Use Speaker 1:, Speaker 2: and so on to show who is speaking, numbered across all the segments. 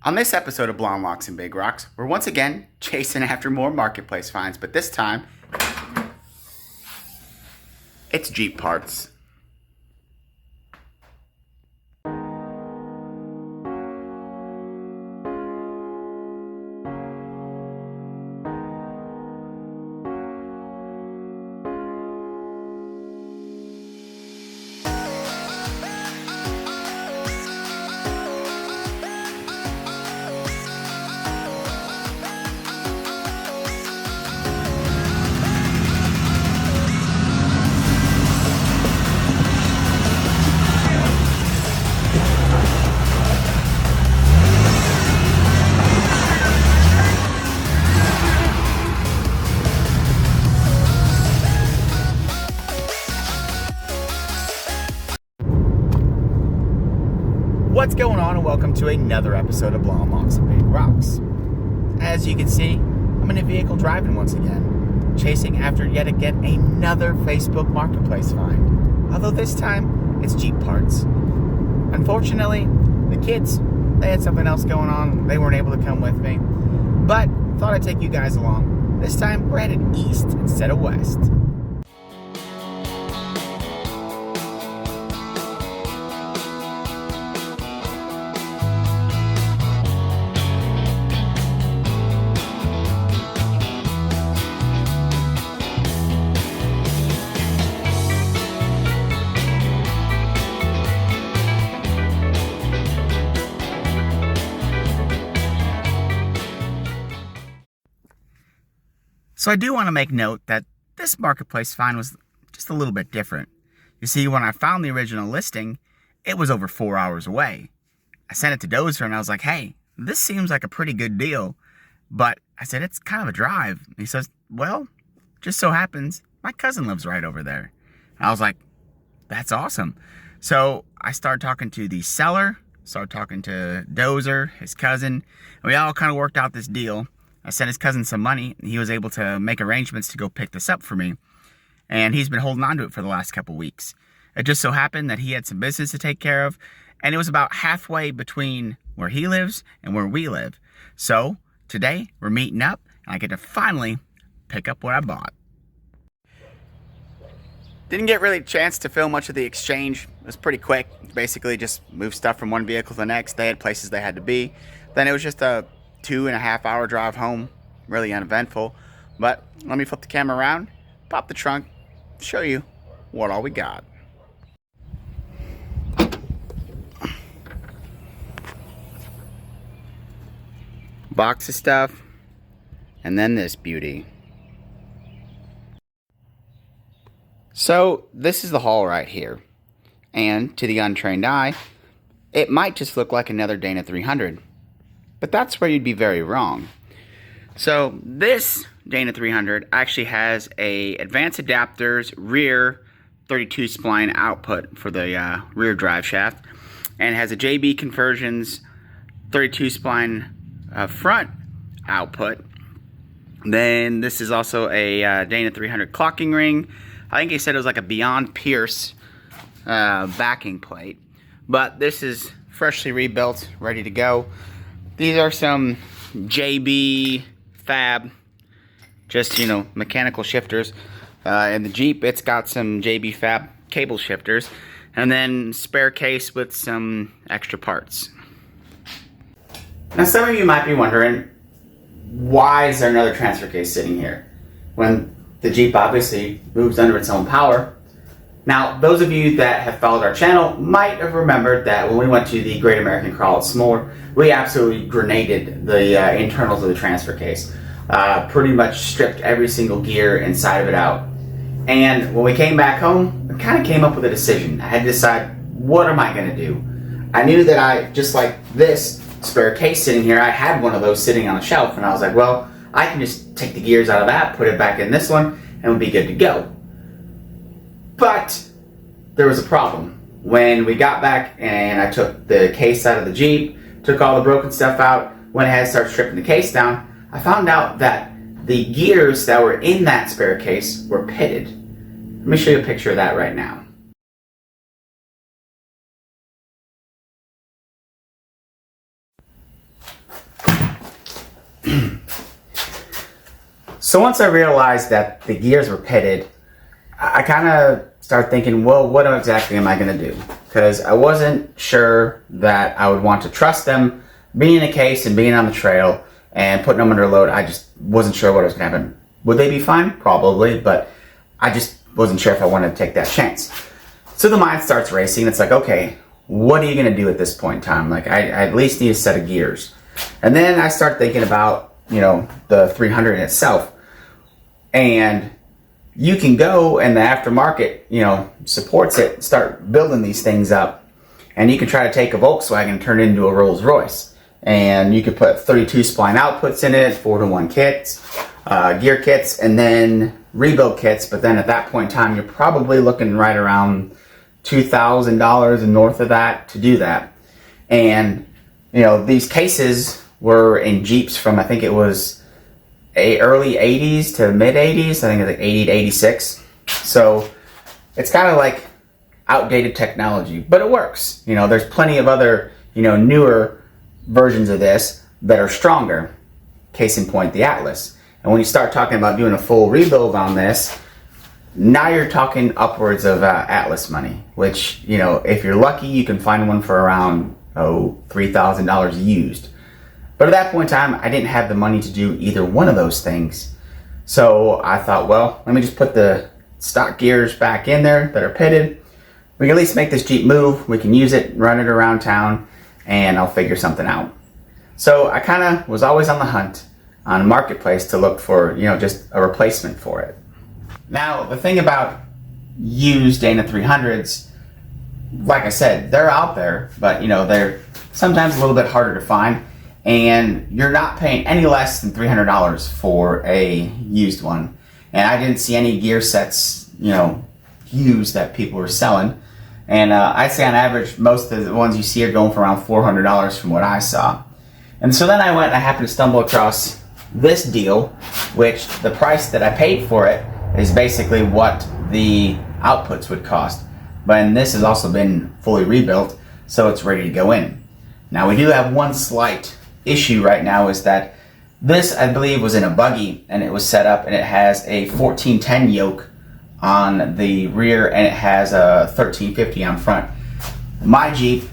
Speaker 1: On this episode of Blonde Locks and Big Rocks, we're once again chasing after more marketplace finds, but this time, it's Jeep parts. What's going on, and welcome to another episode of Blonde Locks and Big Rocks. As you can see, I'm in a vehicle driving once again, chasing after yet again another Facebook Marketplace find. Although this time, it's Jeep parts. Unfortunately, the kids, they had something else going on. They weren't able to come with me. But thought I'd take you guys along. This time, we're headed east instead of west. So I do want to make note that this marketplace find was just a little bit different. You see, when I found the original listing, it was over 4 hours away. I sent it to Dozer and I was like, hey, this seems like a pretty good deal. But I said, it's kind of a drive. And he says, well, just so happens my cousin lives right over there. And I was like, that's awesome. So I started talking to the seller, started talking to Dozer, his cousin, and we all kind of worked out this deal. I sent his cousin some money, and he was able to make arrangements to go pick this up for me. And he's been holding on to it for the last couple weeks. It just so happened that he had some business to take care of, and it was about halfway between where he lives and where we live. So today, we're meeting up, and I get to finally pick up what I bought. Didn't get really a chance to film much of the exchange. It was pretty quick. Basically just moved stuff from one vehicle to the next. They had places they had to be. Then it was just a 2.5 hour drive home. Really uneventful. But let me flip the camera around, pop the trunk, show you what all we got. Box of stuff, and then this beauty. So this is the haul right here. And to the untrained eye, it might just look like another Dana 300. But that's where you'd be very wrong. So this Dana 300 actually has a advanced adapters rear 32 spline output for the rear drive shaft, and has a JB Conversions 32 spline front output. Then this is also a Dana 300 clocking ring. I think he said it was like a Beyond Pierce backing plate, but this is freshly rebuilt, ready to go. These are some JB Fab, just, mechanical shifters. In the Jeep, it's got some JB Fab cable shifters, and then spare case with some extra parts. Now, some of you might be wondering, why is there another transfer case sitting here when the Jeep obviously moves under its own power? Now, those of you that have followed our channel might have remembered that when we went to the Great American Crawl at S'more, we absolutely grenaded the internals of the transfer case. Pretty much stripped every single gear inside of it out. And when we came back home, I kind of came up with a decision. I had to decide, what am I going to do? I knew that just like this spare case sitting here, I had one of those sitting on the shelf, and I was like, well, I can just take the gears out of that, put it back in this one, and we'll be good to go. But there was a problem. When we got back and I took the case out of the Jeep, took all the broken stuff out, went ahead and started stripping the case down, I found out that the gears that were in that spare case were pitted. Let me show you a picture of that right now. So once I realized that the gears were pitted, I kind of started thinking, well, what exactly am I going to do? Because I wasn't sure that I would want to trust them being in a case and being on the trail and putting them under load. I just wasn't sure what was going to happen. Would they be fine? Probably, but I just wasn't sure if I wanted to take that chance. So the mind starts racing. It's like, okay, what are you going to do at this point in time? Like, I at least need a set of gears. And then I start thinking about, the 300 itself. And you can go and the aftermarket, supports it, start building these things up. And you can try to take a Volkswagen and turn it into a Rolls Royce. And you could put 32 spline outputs in it, 4-to-1 kits, gear kits, and then rebuild kits. But then at that point in time, you're probably looking right around $2,000 and north of that to do that. And, these cases were in Jeeps from, I think it was early 80s to mid 80s. I think it's like 80 to 86. So it's kind of like outdated technology, but it works. There's plenty of other, newer versions of this that are stronger. Case in point, the Atlas. And when you start talking about doing a full rebuild on this, now you're talking upwards of Atlas money, which, if you're lucky, you can find one for around, $3,000 used. But at that point in time, I didn't have the money to do either one of those things. So I thought, well, let me just put the stock gears back in there that are pitted. We can at least make this Jeep move. We can use it, run it around town, and I'll figure something out. So I kind of was always on the hunt on a marketplace to look for, just a replacement for it. Now, the thing about used Dana 300s, like I said, they're out there, but they're sometimes a little bit harder to find, and you're not paying any less than $300 for a used one. And I didn't see any gear sets, used that people were selling. And I'd say on average, most of the ones you see are going for around $400 from what I saw. And so then I went and I happened to stumble across this deal, which the price that I paid for it is basically what the outputs would cost. But this has also been fully rebuilt, so it's ready to go in. Now we do have one slight issue right now, is that this, I believe, was in a buggy, and it was set up, and it has a 1410 yoke on the rear, and it has a 1350 on front. My Jeep,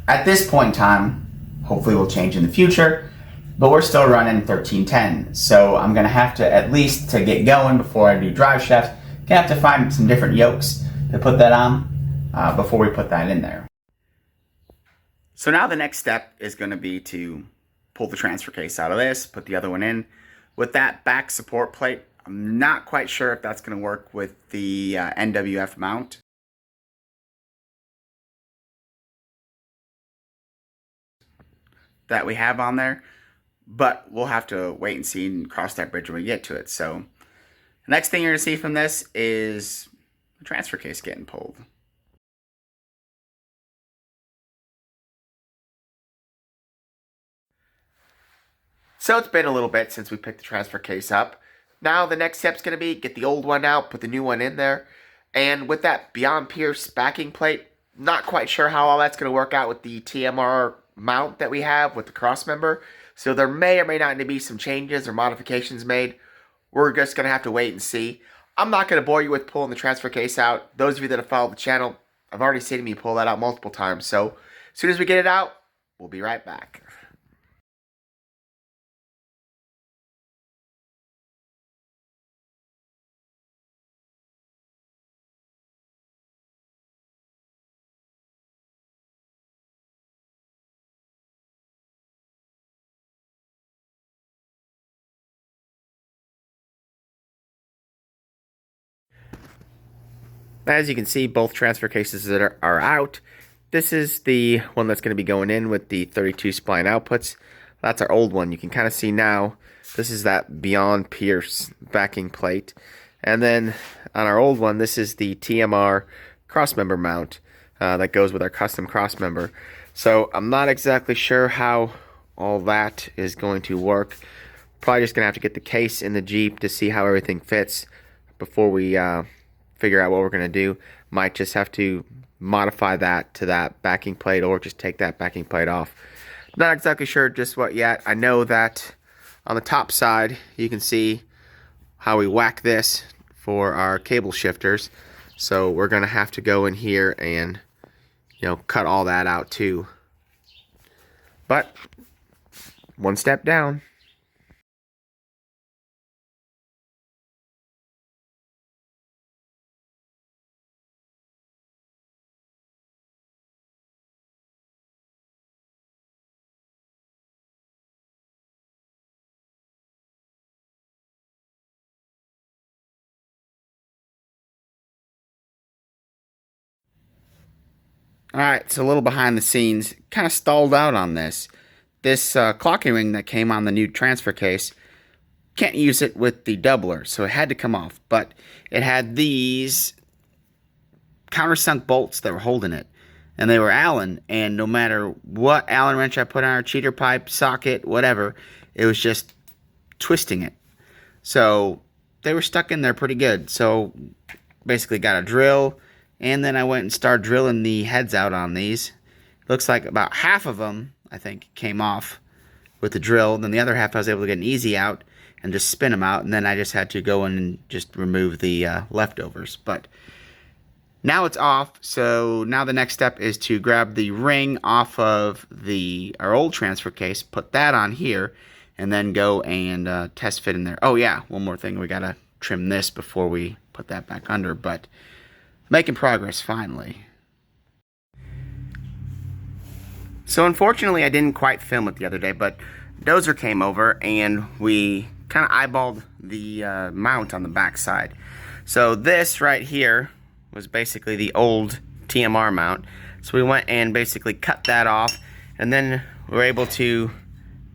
Speaker 1: at this point in time, hopefully will change in the future, but we're still running 1310. So I'm gonna have to, at least to get going before I do drive shafts, gonna have to find some different yokes to put that on before we put that in there. So now the next step is gonna be to pull the transfer case out of this, put the other one in. With that back support plate, I'm not quite sure if that's going to work with the NWF mount. That we have on there, but we'll have to wait and see and cross that bridge when we get to it. So the next thing you're going to see from this is the transfer case getting pulled. So it's been a little bit since we picked the transfer case up. Now the next step's going to be get the old one out, put the new one in there. And with that Beyond Pierce backing plate, not quite sure how all that's going to work out with the TMR mount that we have with the cross member. So there may or may not need to be some changes or modifications made. We're just going to have to wait and see. I'm not going to bore you with pulling the transfer case out. Those of you that have followed the channel, I've already seen me pull that out multiple times. So as soon as we get it out, we'll be right back. As you can see, both transfer cases that are out. This is the one that's going to be going in with the 32 spline outputs. That's our old one. You can kind of see now, this is that Beyond Pierce backing plate. And then on our old one, this is the TMR crossmember mount that goes with our custom crossmember. So I'm not exactly sure how all that is going to work. Probably just going to have to get the case in the Jeep to see how everything fits before we figure out what we're going to do. Might just have to modify that to that backing plate or just take that backing plate off. Not exactly sure just what yet. I know that on the top side, you can see how we whack this for our cable shifters. So we're gonna have to go in here and, you know, cut all that out too. But one step down. Alright, so a little behind the scenes, kind of stalled out on this. This clocking ring that came on the new transfer case, can't use it with the doubler, so it had to come off. But it had these countersunk bolts that were holding it. And they were Allen, and no matter what Allen wrench I put on our cheater pipe, socket, whatever, it was just twisting it. So they were stuck in there pretty good. So basically got a drill, and then I went and started drilling the heads out on these. Looks like about half of them, I think, came off with the drill. Then the other half I was able to get an easy out and just spin them out. And then I just had to go in and just remove the leftovers. But now it's off. So now the next step is to grab the ring off of our old transfer case, put that on here, and then go and test fit in there. Oh yeah, one more thing. We got to trim this before we put that back under. But making progress finally. So unfortunately I didn't quite film it the other day, but Dozer came over and we kind of eyeballed the mount on the back side. So this right here was basically the old TMR mount. So we went and basically cut that off, and then we were able to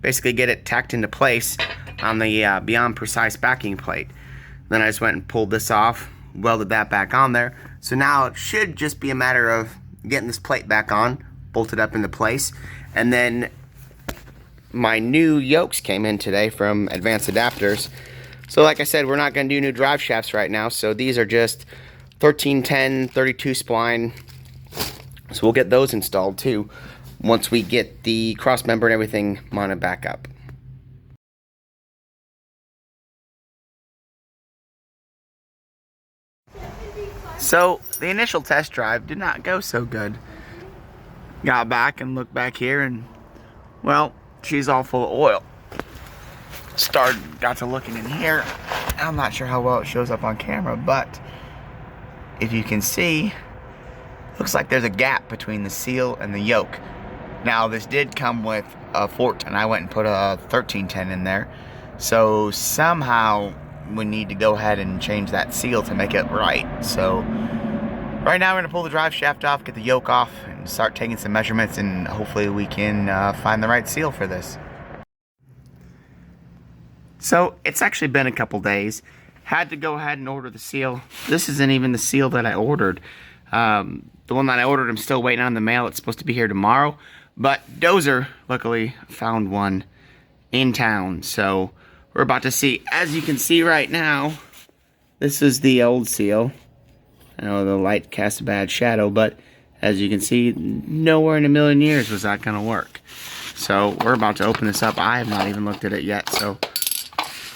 Speaker 1: basically get it tacked into place on the Beyond Precise backing plate. Then I just went and pulled this off, welded that back on there. So now it should just be a matter of getting this plate back on, bolted up into place. And then my new yokes came in today from Advanced Adapters. So like I said, we're not going to do new drive shafts right now. So these are just 1310 32 spline. So we'll get those installed too once we get the cross member and everything mounted back up. So the initial test drive did not go so good. Got back and looked back here, and well, she's all full of oil. Got to looking in here. I'm not sure how well it shows up on camera, but if you can see, looks like there's a gap between the seal and the yoke. Now this did come with a Fort, and I went and put a 1310 in there. So somehow we need to go ahead and change that seal to make it right. So right now we're gonna pull the drive shaft off, get the yoke off, and start taking some measurements, and hopefully we can find the right seal for this. So it's actually been a couple days. Had to go ahead and order the seal. This isn't even the seal that I ordered. The one that I ordered, I'm still waiting on the mail. It's supposed to be here tomorrow. But Dozer, luckily, found one in town. So we're about to see. As you can see right now, this is the old seal. I know the light casts a bad shadow, but as you can see, nowhere in a million years was that going to work. So we're about to open this up. I have not even looked at it yet, so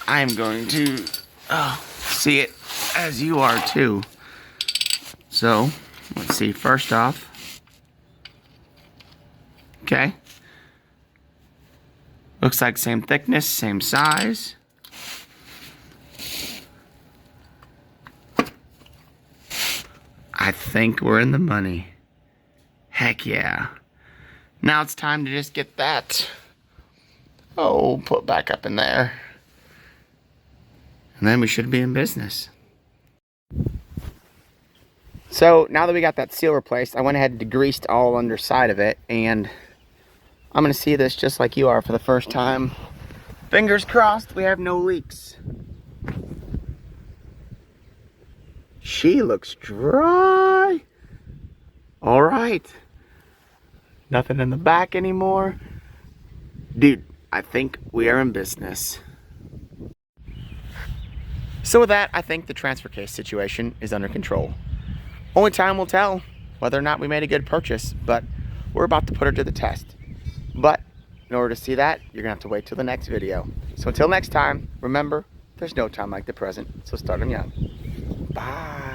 Speaker 1: I am going to see it as you are too. So let's see. First off, okay, looks like same thickness, same size. I think we're in the money. Heck yeah. Now it's time to just get that put back up in there. And then we should be in business. So now that we got that seal replaced, I went ahead and degreased all underside of it, and I'm gonna see this just like you are for the first time. Fingers crossed we have no leaks. She looks dry. All right. Nothing in the back anymore. Dude, I think we are in business. So with that, I think the transfer case situation is under control. Only time will tell whether or not we made a good purchase, but we're about to put her to the test. But in order to see that, you're gonna have to wait till the next video. So until next time, remember, there's no time like the present. So start them young. Bye.